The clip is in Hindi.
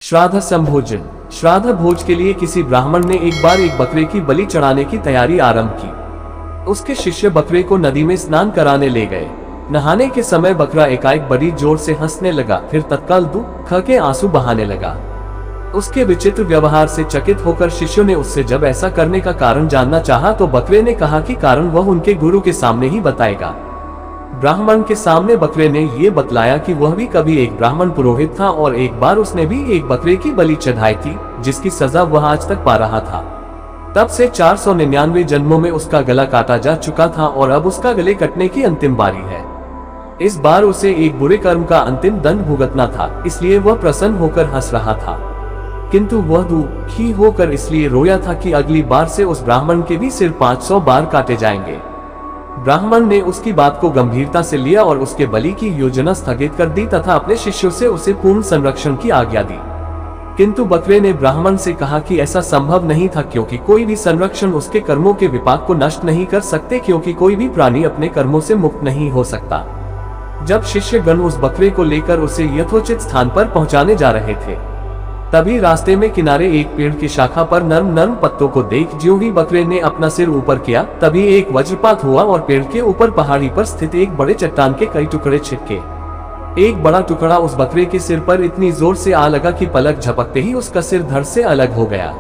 श्राद्ध संभोजन। श्राद्ध भोज के लिए किसी ब्राह्मण ने एक बार एक बकरे की बलि चढ़ाने की तैयारी आरंभ की। उसके शिष्य बकरे को नदी में स्नान कराने ले गए। नहाने के समय बकरा एकाएक बड़ी जोर से हंसने लगा, फिर तत्काल दुख के आंसू बहाने लगा। उसके विचित्र व्यवहार से चकित होकर शिष्यों ने उससे जब ऐसा करने का कारण जानना चाहा तो बकरे ने कहा कि कारण वह उनके गुरु के सामने ही बताएगा। ब्राह्मण के सामने बकरे ने ये बतलाया कि वह भी कभी एक ब्राह्मण पुरोहित था और एक बार उसने भी एक बकरे की बलि चढ़ाई थी, जिसकी सजा वह आज तक पा रहा था। तब से 499 जन्मों में उसका गला काटा जा चुका था और अब उसका गले कटने की अंतिम बारी है। इस बार उसे एक बुरे कर्म का अंतिम दंड भुगतना था, इसलिए वह प्रसन्न होकर हंस रहा था, किंतु वह दुखी होकर इसलिए रोया था कि अगली बार से उस ब्राह्मण के भी सिर 500 बार काटे जाएंगे। ब्राह्मण ने उसकी बात को गंभीरता से लिया और उसके बलि की योजना स्थगित कर दी तथा अपने शिष्यों से उसे पूर्ण संरक्षण की आज्ञा दी। किंतु बकरे ने ब्राह्मण से कहा कि ऐसा संभव नहीं था, क्योंकि कोई भी संरक्षण उसके कर्मों के विपाक को नष्ट नहीं कर सकते, क्योंकि कोई भी प्राणी अपने कर्मों से मुक्त नहीं हो सकता। जब शिष्यगण उस बकरे को लेकर उसे यथोचित स्थान पर पहुंचाने जा रहे थे, तभी रास्ते में किनारे एक पेड़ की शाखा पर नर्म नर्म पत्तों को देख ज्यों ही बकरे ने अपना सिर ऊपर किया, तभी एक वज्रपात हुआ और पेड़ के ऊपर पहाड़ी पर स्थित एक बड़े चट्टान के कई टुकड़े छिटके। एक बड़ा टुकड़ा उस बकरे के सिर पर इतनी जोर से आ लगा कि पलक झपकते ही उसका सिर धड़ से अलग हो गया।